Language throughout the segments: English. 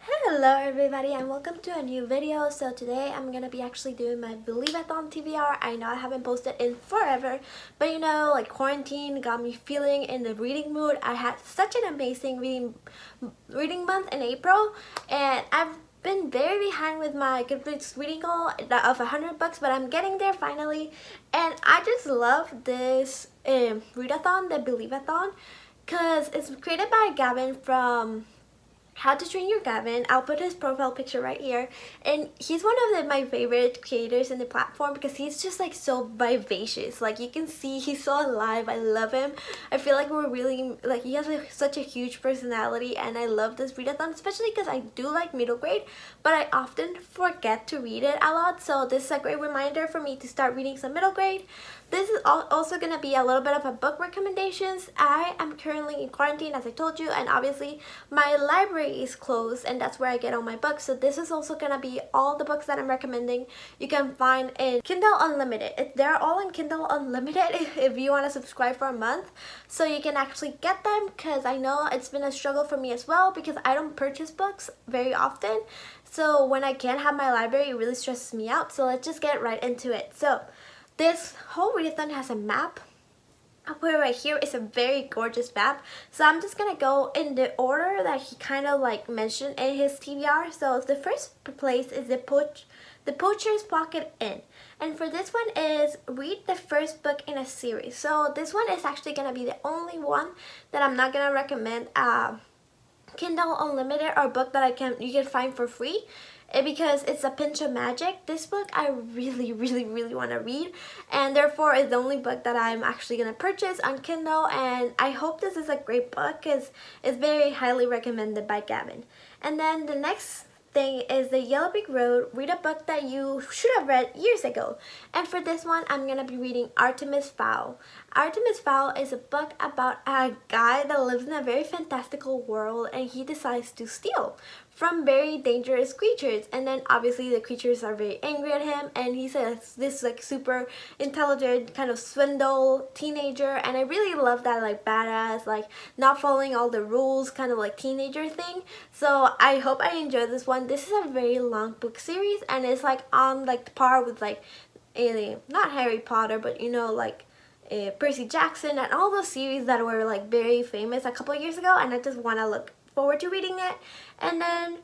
Hello everybody and welcome to a new video. So today I'm gonna be actually doing my Believeathon TBR. I know I haven't posted in forever, but you know, like quarantine got me feeling in the reading mood. I had such an amazing reading month in April, and I've been very behind with my Goodreads reading goal of 100 books, but I'm getting there finally. And I just love this readathon, the Believeathon, because it's created by Gavin from How to Train Your Gavin. I'll put his profile picture right here, and he's one of my favorite creators in the platform because he's just like so vivacious. Like you can see he's so alive. I love him. I feel like we're really like he has such a huge personality, and I love this readathon, especially because I do like middle grade, but I often forget to read it a lot. So this is a great reminder for me to start reading some middle grade. This is also going to be a little bit of a book recommendations. I am currently in quarantine, as I told you, and obviously my library is closed, and that's where I get all my books. So this is also going to be all the books that I'm recommending you can find in Kindle Unlimited. They're all in Kindle Unlimited if you want to subscribe for a month, so you can actually get them, because I know it's been a struggle for me as well because I don't purchase books very often. So when I can't have my library, it really stresses me out. So let's just get right into it. So this whole readathon has a map. Where right here is a very gorgeous map. So I'm just gonna go in the order that he kind of like mentioned in his TBR. So the first place is the Poacher's Pocket Inn. And for this one is read the first book in a series. So this one is actually gonna be the only one that I'm not gonna recommend Kindle Unlimited or book that you can find for free. Because it's a pinch of magic. This book I really want to read, and therefore it's the only book that I'm actually going to purchase on Kindle, and I hope this is a great book because it's very highly recommended by Gavin. And then the next thing is the Yellow Brick Road. Read a book that you should have read years ago. And for this one, I'm going to be reading ARTEMIS FOWL. ARTEMIS FOWL is a book about a guy that lives in a very fantastical world, and he decides to steal from very dangerous creatures, and then obviously the creatures are very angry at him, and he's this like super intelligent kind of swindle teenager, and I really love that like badass, like not following all the rules kind of like teenager thing. So I hope I enjoy this one. This is a very long book series, and it's like on like par with like not Harry Potter, but you know, like Percy Jackson and all those series that were like very famous a couple of years ago, and I just want to look forward to reading it. And then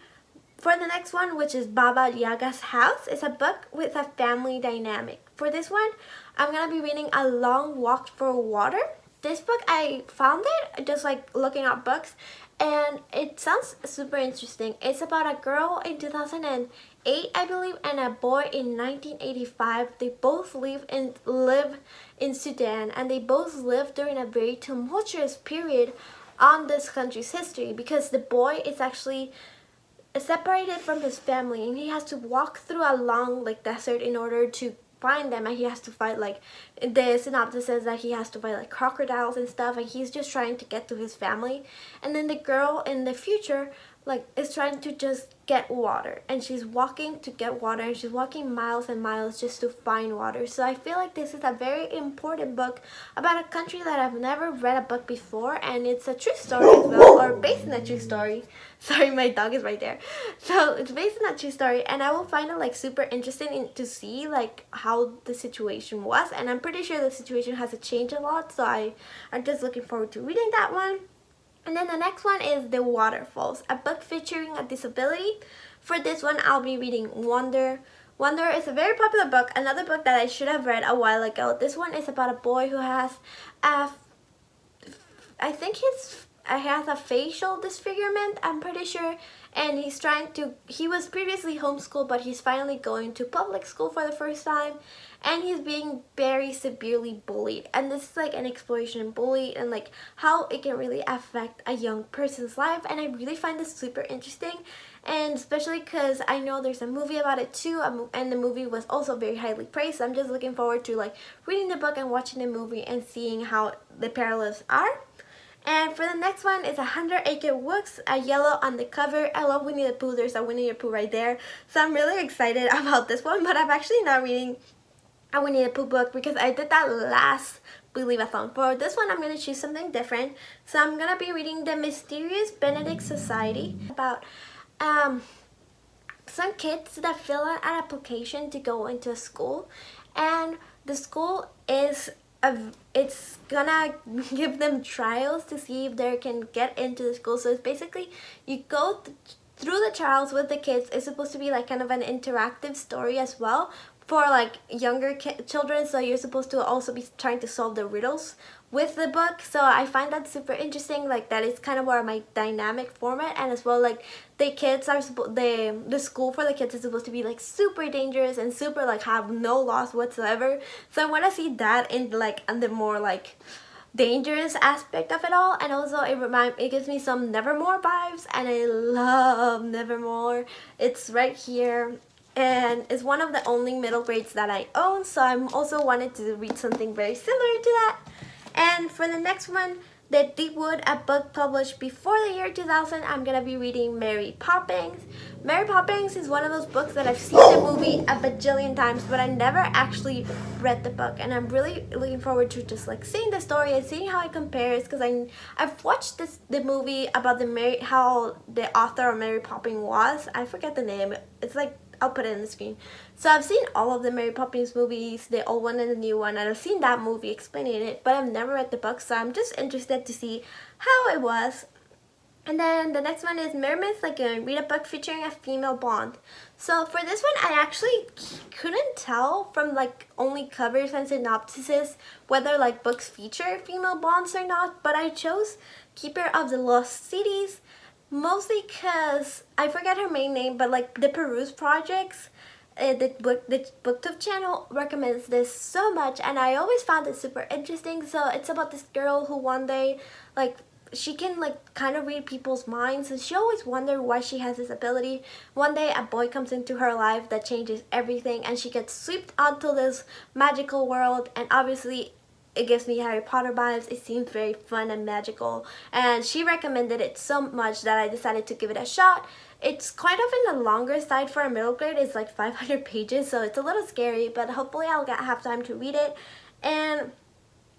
for the next one, which is Baba Yaga's House, is a book with a family dynamic. For this one, I'm gonna be reading A Long Walk for Water. This book, I found it just like looking up books, and it sounds super interesting. It's about a girl in 2008, I believe, and a boy in 1985. They both live in Sudan, and they both live during a very tumultuous period on this country's history, because the boy is actually separated from his family, and he has to walk through a long like desert in order to find them, and he has to fight, like the synopsis says that he has to fight like crocodiles and stuff, and he's just trying to get to his family. And then the girl in the future like is trying to just get water, and she's walking to get water, and she's walking miles and miles just to find water. So I feel like this is a very important book about a country that I've never read a book before, and it's a true story as well, or based on a true story. Sorry, my dog is right there. So it's based on a true story, and I will find it like super interesting to see like how the situation was, and I'm pretty sure the situation has changed a lot, so I'm just looking forward to reading that one. And then the next one is The Waterfalls, a book featuring a disability. For this one, I'll be reading Wonder. Wonder is a very popular book, another book that I should have read a while ago. This one is about a boy who has I think he has a facial disfigurement, I'm pretty sure, and he was previously homeschooled, but he's finally going to public school for the first time, and he's being very severely bullied. And this is like an exploration in bullying and like how it can really affect a young person's life, and I really find this super interesting, and especially because I know there's a movie about it too, and the movie was also very highly praised. So I'm just looking forward to like reading the book and watching the movie and seeing how the parallels are. And for the next one is 100 Acre Woods, a yellow on the cover. I love Winnie the Pooh. There's a Winnie the Pooh right there. So I'm really excited about this one, but I'm actually not reading a Winnie the Pooh book because I did that last Believeathon. For this one, I'm going to choose something different. So I'm going to be reading The Mysterious Benedict Society, about some kids that fill out an application to go into a school, and the school is it's gonna give them trials to see if they can get into the school. So it's basically you go through the trials with the kids. It's supposed to be like kind of an interactive story as well for like younger children, so you're supposed to also be trying to solve the riddles with the book. So I find that super interesting, like that is kind of more my dynamic format. And as well, like the kids are the school for the kids is supposed to be like super dangerous and super like have no loss whatsoever. So I want to see that in like the more like dangerous aspect of it all. And also it gives me some Nevermore vibes, and I love Nevermore. It's right here, and it's one of the only middle grades that I own, so I'm also wanted to read something very similar to that. And for the next one, The Deepwood, a book published before the year 2000, I'm gonna be reading Mary Poppins. Mary Poppins is one of those books that I've seen the movie a bajillion times, but I never actually read the book, and I'm really looking forward to just like seeing the story and seeing how it compares, because I've watched the movie about how the author of Mary Poppins was. I forget the name. It's like, I'll put it on the screen. So I've seen all of the Mary Poppins movies, the old one and the new one, and I've seen that movie explaining it, but I've never read the book, so I'm just interested to see how it was. And then the next one is Mermaids Lagoon, read a book featuring a female blonde. So for this one, I actually couldn't tell from like only covers and synopsises whether like books feature female blondes or not, but I chose Keeper of the Lost Cities, mostly because I forget her main name, but like the Peruse Projects, the booktube channel recommends this so much, and I always found it super interesting. So it's about this girl who one day like she can like kind of read people's minds, and she always wondered why she has this ability. One day a boy comes into her life that changes everything, and she gets swept onto this magical world, and obviously it gives me Harry Potter vibes. It seems very fun and magical, and she recommended it so much that I decided to give it a shot. It's kind of in the longer side for a middle grade. It's like 500 pages, so it's a little scary, but hopefully I'll have time to read it. And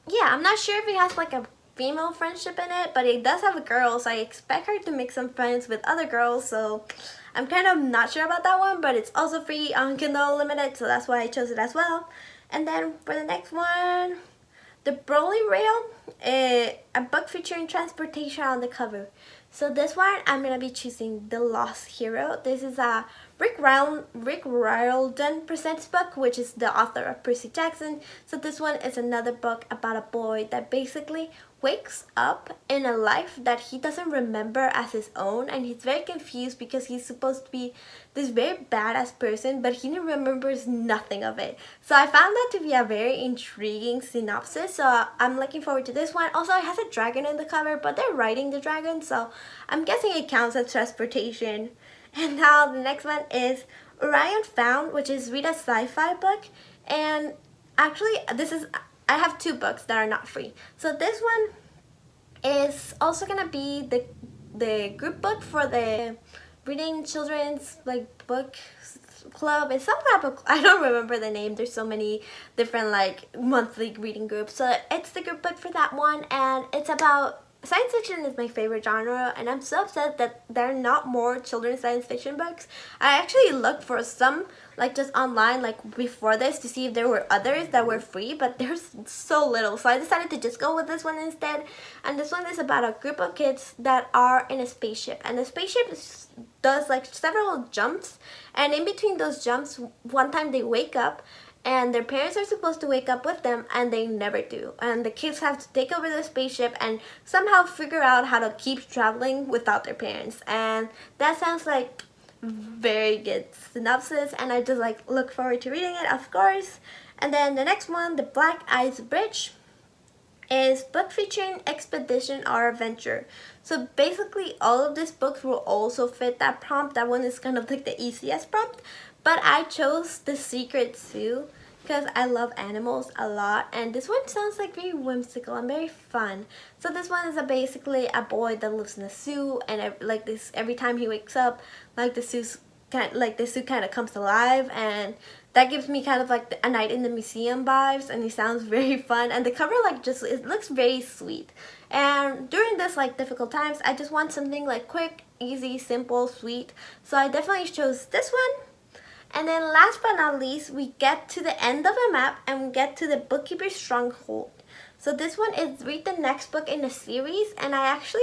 yeah, I'm not sure if it has like a female friendship in it, but it does have a girl, so I expect her to make some friends with other girls, so I'm kind of not sure about that one. But it's also free on Kindle Unlimited, so that's why I chose it as well. And then for the next one, The Broly Rail, a book featuring transportation on the cover. So this one, I'm going to be choosing The Lost Hero. This is a Rick Riordan Presents book, which is the author of Percy Jackson. So this one is another book about a boy that basically wakes up in a life that he doesn't remember as his own, and he's very confused because he's supposed to be this very badass person, but he remembers nothing of it. So I found that to be a very intriguing synopsis, so I'm looking forward to this one. Also, it has a dragon in the cover, but they're riding the dragon, so I'm guessing it counts as transportation. And now the next one is Orion Found, which is read a sci-fi book. And actually, I have two books that are not free. So this one is also gonna be the group book for the Reading Children's like book club. It's some type of, I don't remember the name. There's so many different like monthly reading groups. So it's the group book for that one, and it's about science fiction. Is my favorite genre, and I'm so upset that there are not more children's science fiction books. I actually looked for some like just online like before this to see if there were others that were free, but there's so little, so I decided to just go with this one instead. And this one is about a group of kids that are in a spaceship, and the spaceship does like several jumps, and in between those jumps one time they wake up, and their parents are supposed to wake up with them, and they never do. And the kids have to take over the spaceship and somehow figure out how to keep traveling without their parents. And that sounds like very good synopsis, and I just like look forward to reading it, of course. And then the next one, The Black Ice Bridge, is book featuring expedition or adventure. So basically all of these books will also fit that prompt. That one is kind of like the easiest prompt, but I chose The Secret Zoo because I love animals a lot, and this one sounds like very whimsical and very fun. So this one is basically a boy that lives in a zoo, and like this, every time he wakes up, like the zoo kind of comes alive, and that gives me kind of like a night in the museum vibes, and it sounds very fun. And the cover like it looks very sweet. And during this like difficult times, I just want something like quick, easy, simple, sweet. So I definitely chose this one. And then last but not least, we get to the end of the map and we get to the Bookkeeper's Stronghold. So this one is read the next book in the series, and I actually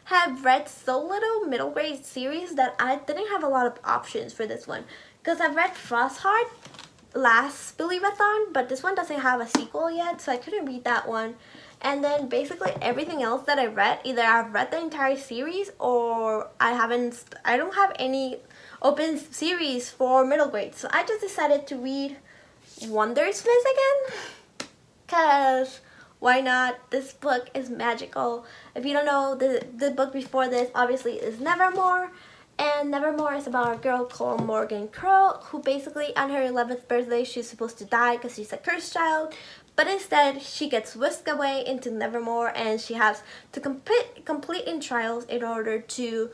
have read so little middle grade series that I didn't have a lot of options for this one. Because I've read Frostheart last Believeathon, but this one doesn't have a sequel yet, so I couldn't read that one. And then basically everything else that I read, either I've read the entire series or I don't have any open series for middle grade. So I just decided to read Wondersmith again, because why not? This book is magical. If you don't know, the book before this obviously is Nevermore. And Nevermore is about a girl called Morgan Crow, who basically on her 11th birthday she's supposed to die because she's a cursed child. But instead she gets whisked away into Nevermore, and she has to complete in trials in order to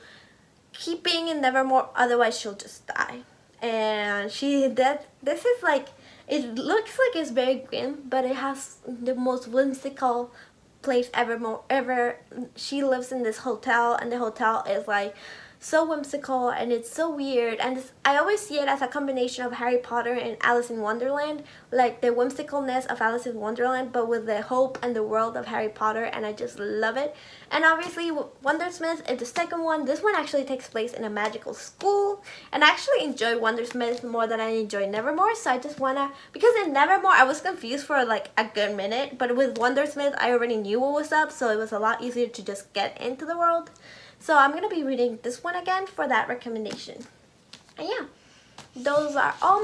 keep being in Nevermore, otherwise she'll just die. And this is like, it looks like it's very grim, but it has the most whimsical place ever. She lives in this hotel, and the hotel is like so whimsical and it's so weird, and I always see it as a combination of Harry Potter and Alice in Wonderland, like the whimsicalness of Alice in Wonderland but with the hope and the world of Harry Potter, and I just love it. And obviously Wondersmith is the second one. This one actually takes place in a magical school, and I actually enjoy Wondersmith more than I enjoy Nevermore, so I just wanna, because in Nevermore I was confused for like a good minute, but with Wondersmith I already knew what was up, so it was a lot easier to just get into the world. So I'm going to be reading this one again for that recommendation. And yeah, those are all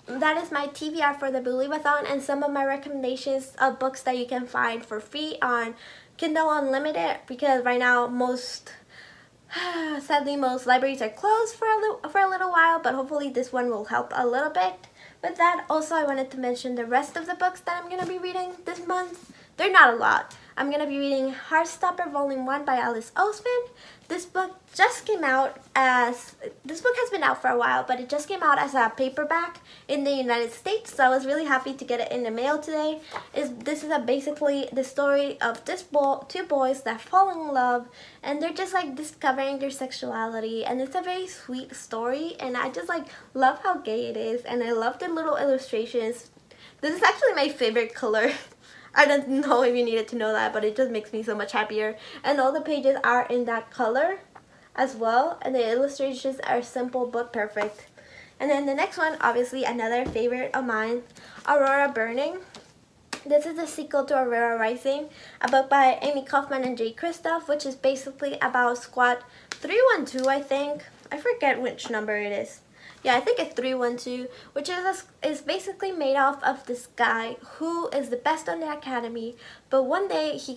that is my TBR for the Believeathon, and some of my recommendations of books that you can find for free on Kindle Unlimited, because right now sadly most libraries are closed for a little while, but hopefully this one will help a little bit. With that, also I wanted to mention the rest of the books that I'm going to be reading this month. They're not a lot. I'm going to be reading Heartstopper Volume 1 by Alice Oseman. This book just came out this book has been out for a while, but it just came out as a paperback in the United States, so I was really happy to get it in the mail today. This is basically the story of two boys that fall in love, and they're just like discovering their sexuality, and it's a very sweet story, and I just like love how gay it is, and I love the little illustrations. This is actually my favorite color. I don't know if you needed to know that, but it just makes me so much happier. And all the pages are in that color as well, and the illustrations are simple but perfect. And then the next one, obviously another favorite of mine, Aurora Burning. This is the sequel to Aurora Rising, a book by Amy Kaufman and Jay Kristoff, which is basically about Squad 312, I think. I forget which number it is. Yeah, I think it's 312, which is basically made off of this guy who is the best on the academy, but one day he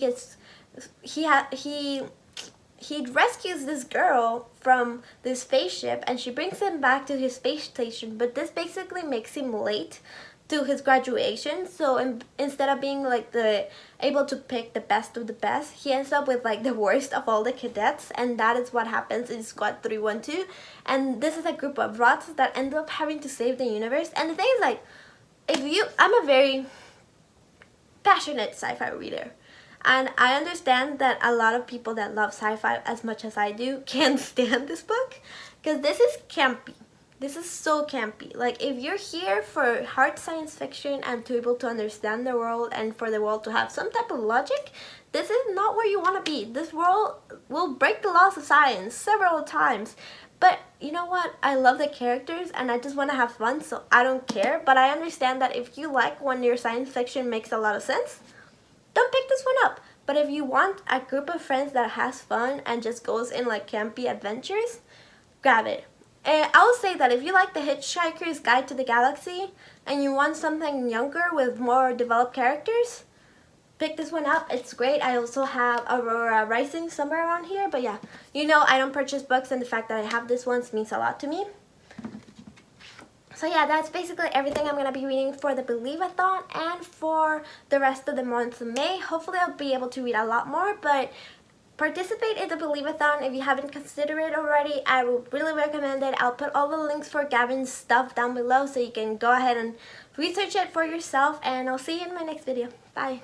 rescues this girl from this spaceship, and she brings him back to his space station, but this basically makes him late to his graduation. So instead of being like able to pick the best of the best, he ends up with like the worst of all the cadets, and that is what happens in Squad 312. And this is a group of rots that end up having to save the universe. And the thing is, like, I'm a very passionate sci-fi reader, and I understand that a lot of people that love sci-fi as much as I do can't stand this book, because this is campy. This is so campy. Like, if you're here for hard science fiction and to be able to understand the world and for the world to have some type of logic, this is not where you want to be. This world will break the laws of science several times. But you know what? I love the characters and I just want to have fun, so I don't care. But I understand that if you like when your science fiction makes a lot of sense, don't pick this one up. But if you want a group of friends that has fun and just goes in like campy adventures, grab it. And I will say that if you like The Hitchhiker's Guide to the Galaxy and you want something younger with more developed characters, pick this one up. It's great. I also have Aurora Rising somewhere around here, but yeah, you know I don't purchase books, and the fact that I have this one means a lot to me. So yeah, that's basically everything I'm going to be reading for the Believeathon and for the rest of the month of May. Hopefully I'll be able to read a lot more, but participate in the Believeathon if you haven't considered it already. I would really recommend it. I'll put all the links for Gavin's stuff down below so you can go ahead and research it for yourself, and I'll see you in my next video. Bye.